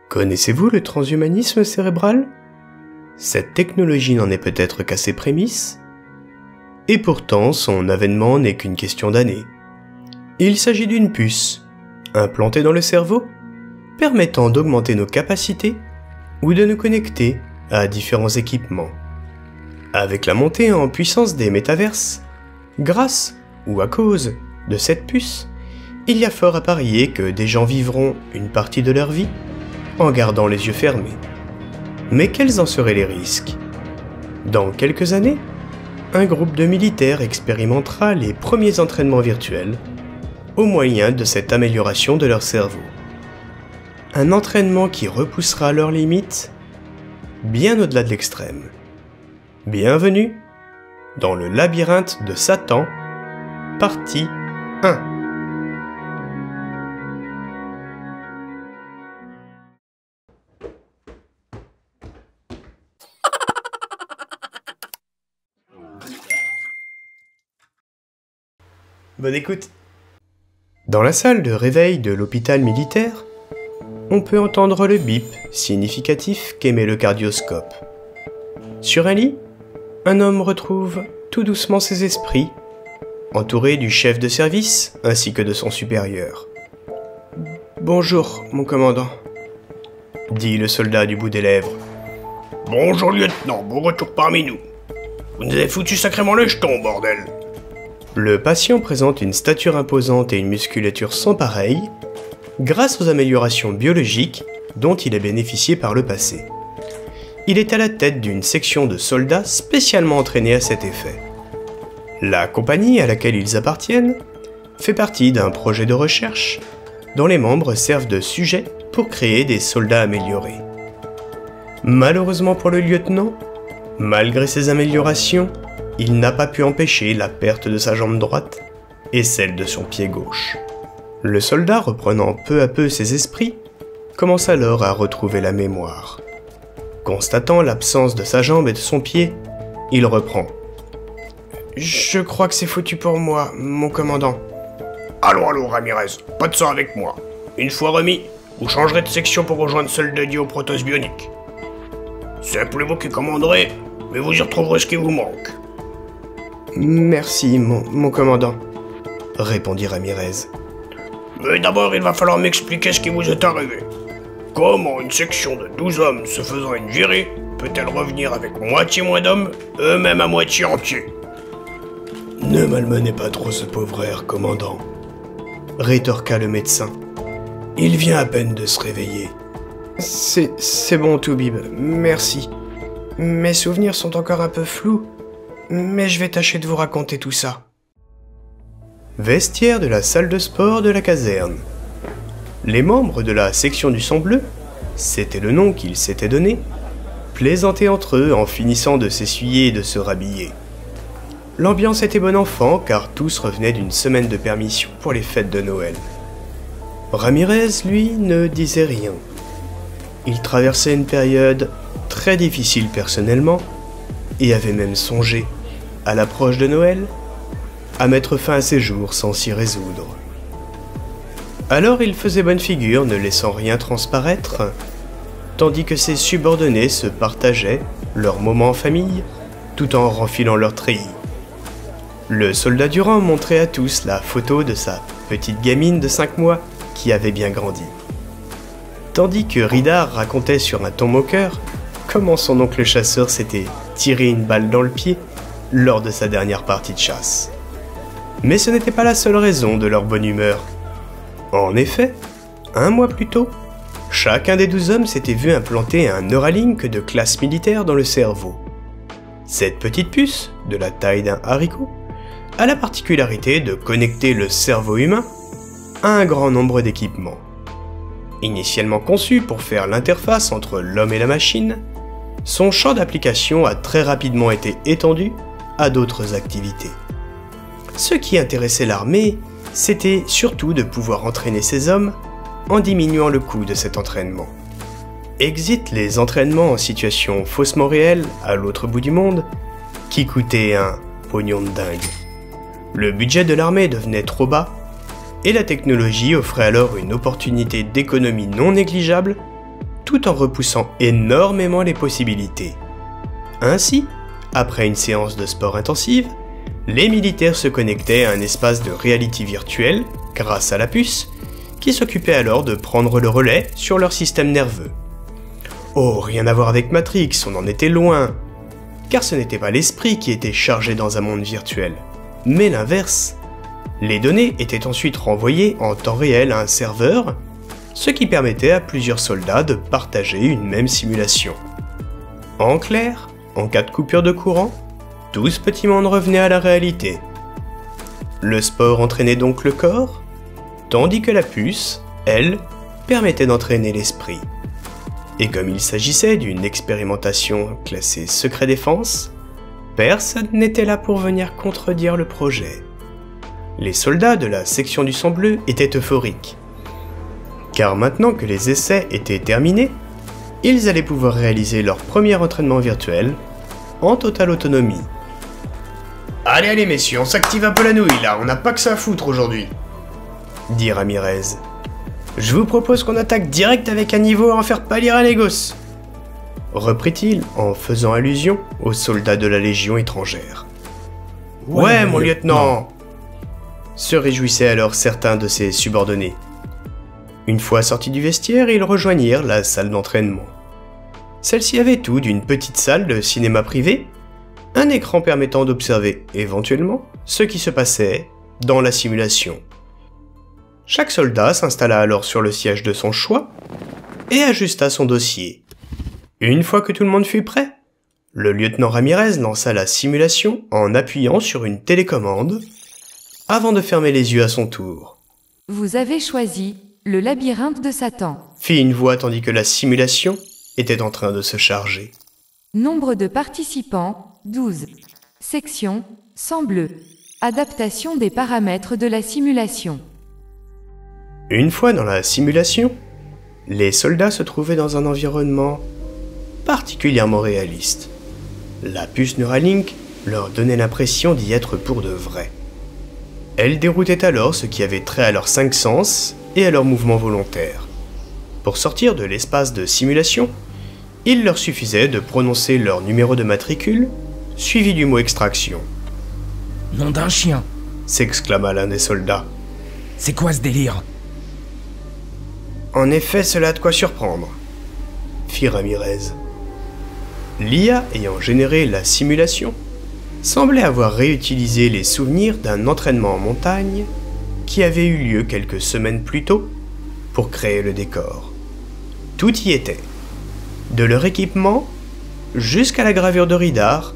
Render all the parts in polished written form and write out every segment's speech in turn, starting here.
Connaissez-vous le transhumanisme cérébral? Cette technologie n'en est peut-être qu'à ses prémices, et pourtant son avènement n'est qu'une question d'années. Il s'agit d'une puce, implantée dans le cerveau, permettant d'augmenter nos capacités ou de nous connecter à différents équipements. Avec la montée en puissance des métaverses, grâce ou à cause de cette puce, il y a fort à parier que des gens vivront une partie de leur vie en gardant les yeux fermés. Mais quels en seraient les risques? Dans quelques années, un groupe de militaires expérimentera les premiers entraînements virtuels au moyen de cette amélioration de leur cerveau. Un entraînement qui repoussera leurs limites bien au-delà de l'extrême. Bienvenue dans le labyrinthe de Satan, partie 1. Bonne écoute. Dans la salle de réveil de l'hôpital militaire, on peut entendre le bip significatif qu'émet le cardioscope. Sur un lit, un homme retrouve tout doucement ses esprits, entouré du chef de service ainsi que de son supérieur. « Bonjour, mon commandant », dit le soldat du bout des lèvres. « Bonjour, lieutenant, bon retour parmi nous. Vous nous avez foutu sacrément le jeton, bordel !» Le patient présente une stature imposante et une musculature sans pareille, grâce aux améliorations biologiques dont il a bénéficié par le passé. Il est à la tête d'une section de soldats spécialement entraînés à cet effet. La compagnie à laquelle ils appartiennent fait partie d'un projet de recherche dont les membres servent de sujet pour créer des soldats améliorés. Malheureusement pour le lieutenant, malgré ces améliorations, il n'a pas pu empêcher la perte de sa jambe droite et celle de son pied gauche. Le soldat, reprenant peu à peu ses esprits, commence alors à retrouver la mémoire. Constatant l'absence de sa jambe et de son pied, il reprend. « Je crois que c'est foutu pour moi, mon commandant. »« Allons, Ramirez, pas de ça avec moi. Une fois remis, vous changerez de section pour rejoindre celle dédiée aux prothèses bioniques. C'est plus vous qui commanderez, mais vous y retrouverez ce qui vous manque. » « Merci, mon commandant, » répondit Ramirez. « Mais d'abord, il va falloir m'expliquer ce qui vous est arrivé. Comment une section de 12 hommes se faisant une virée peut-elle revenir avec moitié moins d'hommes, eux-mêmes à moitié entiers ?» ?»« Ne malmenez pas trop ce pauvre air, commandant, » rétorqua le médecin. « Il vient à peine de se réveiller. »« C'est bon, Toubib, merci. Mes souvenirs sont encore un peu flous. Mais je vais tâcher de vous raconter tout ça. » Vestiaire de la salle de sport de la caserne. Les membres de la section du sang bleu, c'était le nom qu'ils s'étaient donné, plaisantaient entre eux en finissant de s'essuyer et de se rhabiller. L'ambiance était bon enfant car tous revenaient d'une semaine de permission pour les fêtes de Noël. Ramirez, lui, ne disait rien. Il traversait une période très difficile personnellement et avait même songé, à l'approche de Noël, à mettre fin à ses jours sans s'y résoudre. Alors il faisait bonne figure, ne laissant rien transparaître, tandis que ses subordonnés se partageaient leurs moments en famille, tout en renfilant leur treillis. Le soldat Durand montrait à tous la photo de sa petite gamine de 5 mois qui avait bien grandi. Tandis que Ridard racontait sur un ton moqueur comment son oncle chasseur s'était tiré une balle dans le pied lors de sa dernière partie de chasse. Mais ce n'était pas la seule raison de leur bonne humeur. En effet, 1 mois plus tôt, chacun des 12 hommes s'était vu implanter un Neuralink de classe militaire dans le cerveau. Cette petite puce, de la taille d'un haricot, a la particularité de connecter le cerveau humain à un grand nombre d'équipements. Initialement conçu pour faire l'interface entre l'homme et la machine, son champ d'application a très rapidement été étendu à d'autres activités. Ce qui intéressait l'armée, c'était surtout de pouvoir entraîner ces hommes en diminuant le coût de cet entraînement. Exit les entraînements en situation faussement réelle à l'autre bout du monde, qui coûtaient un pognon de dingue. Le budget de l'armée devenait trop bas, et la technologie offrait alors une opportunité d'économie non négligeable, tout en repoussant énormément les possibilités. Ainsi, après une séance de sport intensive, les militaires se connectaient à un espace de réalité virtuelle, grâce à la puce, qui s'occupait alors de prendre le relais sur leur système nerveux. Oh, rien à voir avec Matrix, on en était loin, car ce n'était pas l'esprit qui était chargé dans un monde virtuel, mais l'inverse. Les données étaient ensuite renvoyées en temps réel à un serveur, ce qui permettait à plusieurs soldats de partager une même simulation. En clair, en cas de coupure de courant, tout ce petit monde revenait à la réalité. Le sport entraînait donc le corps, tandis que la puce, elle, permettait d'entraîner l'esprit. Et comme il s'agissait d'une expérimentation classée secret défense, personne n'était là pour venir contredire le projet. Les soldats de la section du sang bleu étaient euphoriques, car maintenant que les essais étaient terminés, ils allaient pouvoir réaliser leur premier entraînement virtuel en totale autonomie. Allez, allez messieurs, on s'active un peu la nouille là, on n'a pas que ça à foutre aujourd'hui, dit Ramirez. Je vous propose qu'on attaque direct avec un niveau à en faire pâlir un négoce, reprit-il en faisant allusion aux soldats de la Légion étrangère. Ouais, mon lieutenant, se réjouissaient alors certains de ses subordonnés. Une fois sortis du vestiaire, ils rejoignirent la salle d'entraînement. Celle-ci avait tout d'une petite salle de cinéma privé, un écran permettant d'observer éventuellement ce qui se passait dans la simulation. Chaque soldat s'installa alors sur le siège de son choix et ajusta son dossier. Une fois que tout le monde fut prêt, le lieutenant Ramirez lança la simulation en appuyant sur une télécommande avant de fermer les yeux à son tour. Vous avez choisi le labyrinthe de Satan, fit une voix tandis que la simulation était en train de se charger. Nombre de participants, 12. Section, sang bleu. Adaptation des paramètres de la simulation. Une fois dans la simulation, les soldats se trouvaient dans un environnement particulièrement réaliste. La puce Neuralink leur donnait l'impression d'y être pour de vrai. Elle déroutait alors ce qui avait trait à leurs 5 sens et à leurs mouvements volontaires. Pour sortir de l'espace de simulation, il leur suffisait de prononcer leur numéro de matricule, suivi du mot extraction. « Nom d'un chien !» s'exclama l'un des soldats. « C'est quoi ce délire ?» En effet, cela a de quoi surprendre, fit Ramirez. L'IA ayant généré la simulation semblait avoir réutilisé les souvenirs d'un entraînement en montagne qui avait eu lieu quelques semaines plus tôt pour créer le décor. Tout y était, de leur équipement jusqu'à la gravure de Ridar,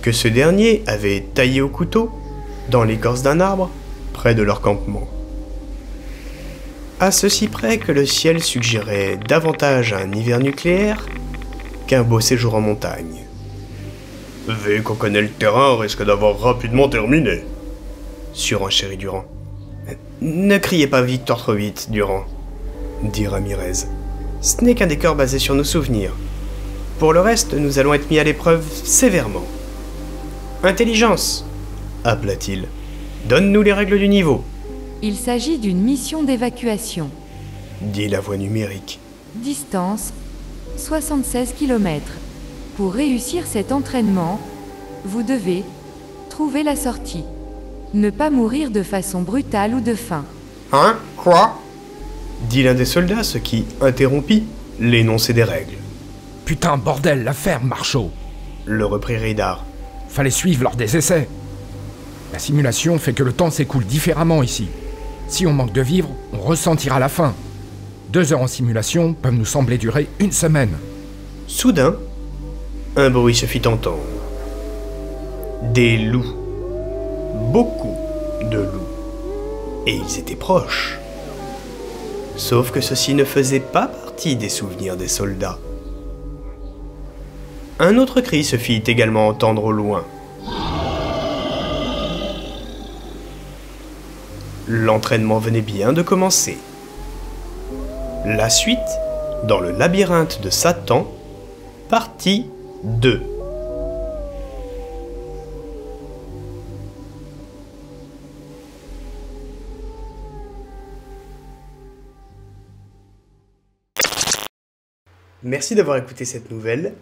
que ce dernier avait taillé au couteau dans l'écorce d'un arbre près de leur campement. À ceci près que le ciel suggérait davantage un hiver nucléaire qu'un beau séjour en montagne. Vu qu'on connaît le terrain, on risque d'avoir rapidement terminé, surenchérit Durand. Ne criez pas victoire trop vite, Durand, dit Ramirez. Ce n'est qu'un décor basé sur nos souvenirs. Pour le reste, nous allons être mis à l'épreuve sévèrement. Intelligence, appela-t-il. Donne-nous les règles du niveau. Il s'agit d'une mission d'évacuation. Dit la voix numérique. Distance, 76 km. Pour réussir cet entraînement, vous devez trouver la sortie. Ne pas mourir de façon brutale ou de faim. Hein? Quoi? Dit l'un des soldats, ce qui interrompit l'énoncé des règles. Putain, bordel, la ferme, Marchaud! Le reprit Ridar. Fallait suivre lors des essais. La simulation fait que le temps s'écoule différemment ici. Si on manque de vivre, on ressentira la faim. 2 heures en simulation peuvent nous sembler durer 1 semaine. Soudain, un bruit se fit entendre. Des loups. Beaucoup de loups. Et ils étaient proches. Sauf que ceci ne faisait pas partie des souvenirs des soldats. Un autre cri se fit également entendre au loin. L'entraînement venait bien de commencer. La suite, dans le labyrinthe de Satan, partie 2. Merci d'avoir écouté cette nouvelle,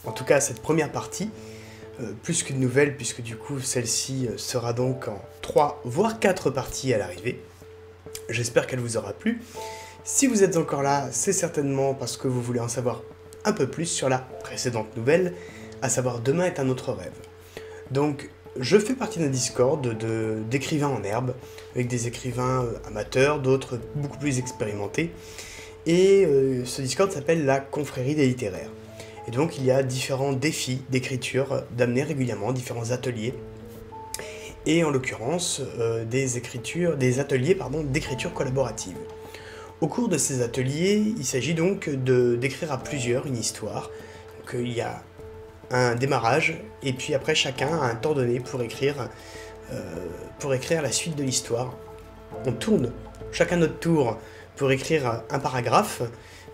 en tout cas cette première partie, plus qu'une nouvelle puisque du coup celle-ci sera donc en 3 voire 4 parties à l'arrivée. J'espère qu'elle vous aura plu. Si vous êtes encore là, c'est certainement parce que vous voulez en savoir un peu plus sur la précédente nouvelle, à savoir Demain est un autre rêve. Donc je fais partie d'un Discord d'écrivains en herbe, avec des écrivains amateurs, d'autres beaucoup plus expérimentés. Et ce Discord s'appelle la Confrérie des littéraires. Et donc il y a différents défis d'écriture d'amener régulièrement, différents ateliers. Et en l'occurrence, des ateliers d'écriture collaborative. Au cours de ces ateliers, il s'agit donc d'écrire à plusieurs une histoire. Donc il y a un démarrage, et puis après chacun a un temps donné pour écrire la suite de l'histoire. On tourne chacun notre tour pour écrire un paragraphe,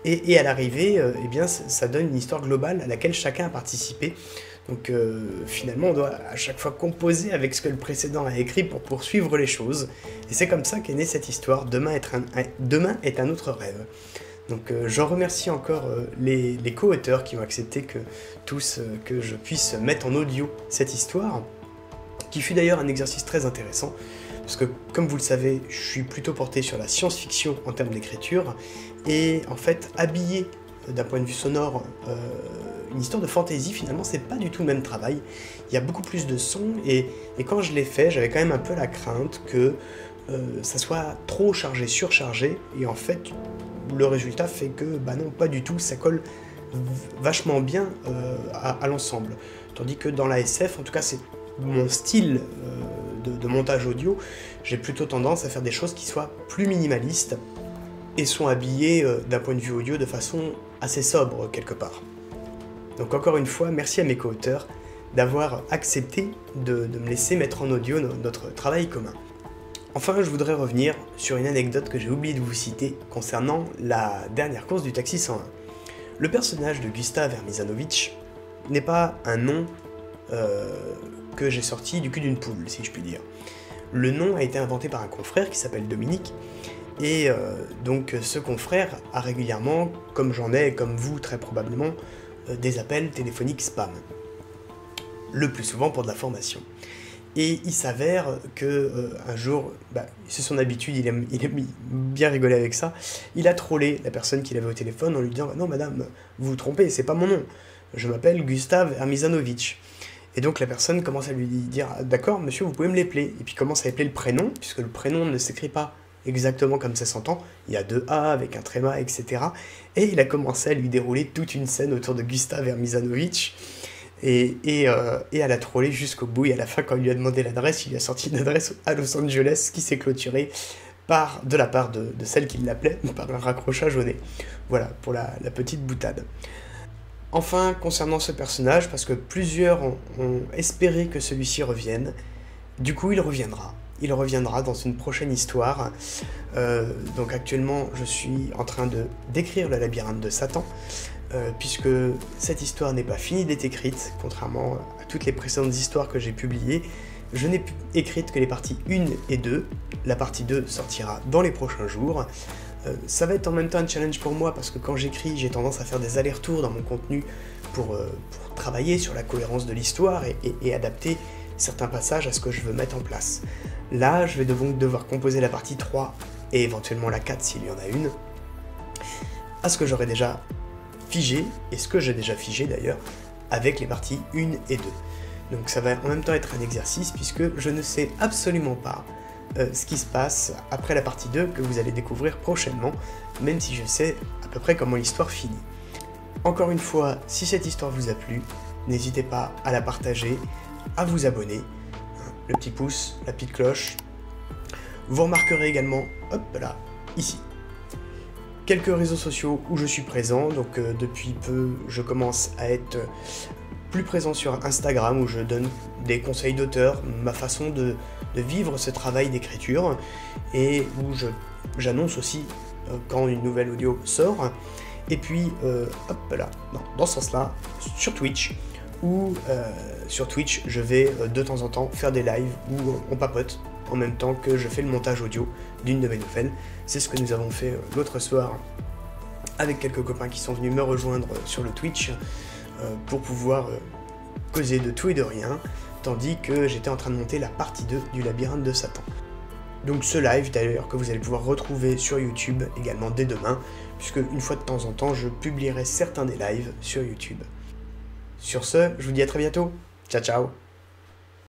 et à l'arrivée, eh bien, ça donne une histoire globale à laquelle chacun a participé. Donc finalement, on doit à chaque fois composer avec ce que le précédent a écrit pour poursuivre les choses. Et c'est comme ça qu'est née cette histoire, Demain est un autre rêve. Donc j'en remercie encore les co-auteurs qui ont accepté que je puisse mettre en audio cette histoire, qui fut d'ailleurs un exercice très intéressant. Parce que, comme vous le savez, je suis plutôt porté sur la science-fiction en termes d'écriture, et en fait, habiller d'un point de vue sonore une histoire de fantasy, finalement, c'est pas du tout le même travail. Il y a beaucoup plus de sons, et quand je l'ai fait, j'avais quand même un peu la crainte que ça soit trop chargé, surchargé, et en fait, le résultat fait que, bah non, pas du tout, ça colle vachement bien à l'ensemble. Tandis que dans la SF, en tout cas, c'est mon style de montage audio, j'ai plutôt tendance à faire des choses qui soient plus minimalistes et sont habillées d'un point de vue audio de façon assez sobre quelque part. Donc encore une fois, merci à mes co-auteurs d'avoir accepté de me laisser mettre en audio notre travail commun. Enfin, je voudrais revenir sur une anecdote que j'ai oublié de vous citer concernant la dernière course du Taxi 101. Le personnage de Gustav Hermizanovic n'est pas un nom que j'ai sorti du cul d'une poule, si je puis dire. Le nom a été inventé par un confrère qui s'appelle Dominique, et donc ce confrère a régulièrement, comme j'en ai, comme vous très probablement, des appels téléphoniques spam. Le plus souvent pour de la formation. Et il s'avère que un jour, c'est son habitude, il aime bien rigoler avec ça, il a trollé la personne qu'il avait au téléphone en lui disant « Non madame, vous vous trompez, c'est pas mon nom, je m'appelle Gustav Hermizanovic ». Et donc la personne commence à lui dire « D'accord, monsieur, vous pouvez me l'épeler ». Et puis commence à épeler le prénom, puisque le prénom ne s'écrit pas exactement comme ça s'entend. Il y a 2 A avec un tréma, etc. Et il a commencé à lui dérouler toute une scène autour de Gustav Hermizanovic et à la troller jusqu'au bout. Et à la fin, quand il lui a demandé l'adresse, il lui a sorti une adresse à Los Angeles qui s'est clôturée de la part de celle qui l'appelait, par un raccrochage au nez. Voilà, pour la petite boutade. Enfin, concernant ce personnage, parce que plusieurs ont espéré que celui-ci revienne, du coup il reviendra. Il reviendra dans une prochaine histoire. Donc actuellement, je suis en train d'écrire le labyrinthe de Satan, puisque cette histoire n'est pas finie d'être écrite, contrairement à toutes les précédentes histoires que j'ai publiées. Je n'ai écrite que les parties 1 et 2. La partie 2 sortira dans les prochains jours. Ça va être en même temps un challenge pour moi parce que quand j'écris, j'ai tendance à faire des allers-retours dans mon contenu pour travailler sur la cohérence de l'histoire et adapter certains passages à ce que je veux mettre en place. Là, je vais donc devoir composer la partie 3 et éventuellement la 4 s'il y en a une, à ce que j'aurais déjà figé, et ce que j'ai déjà figé d'ailleurs, avec les parties 1 et 2. Donc ça va en même temps être un exercice puisque je ne sais absolument pas ce qui se passe après la partie 2 que vous allez découvrir prochainement, même si je sais à peu près comment l'histoire finit. Encore une fois, si cette histoire vous a plu, n'hésitez pas à la partager, à vous abonner, le petit pouce, la petite cloche. Vous remarquerez également, hop là, ici, quelques réseaux sociaux où je suis présent, donc depuis peu je commence à être plus présent sur Instagram où je donne des conseils d'auteur, ma façon de vivre ce travail d'écriture, et où j'annonce aussi quand une nouvelle audio sort, et puis hop là, dans ce sens-là, sur Twitch, où sur Twitch je vais de temps en temps faire des lives où on papote en même temps que je fais le montage audio d'une de mes nouvelles. C'est ce que nous avons fait l'autre soir avec quelques copains qui sont venus me rejoindre sur le Twitch pour pouvoir causer de tout et de rien, tandis que j'étais en train de monter la partie 2 du labyrinthe de Satan. Donc ce live d'ailleurs que vous allez pouvoir retrouver sur YouTube également dès demain, puisque une fois de temps en temps je publierai certains des lives sur YouTube. Sur ce, je vous dis à très bientôt, ciao ciao.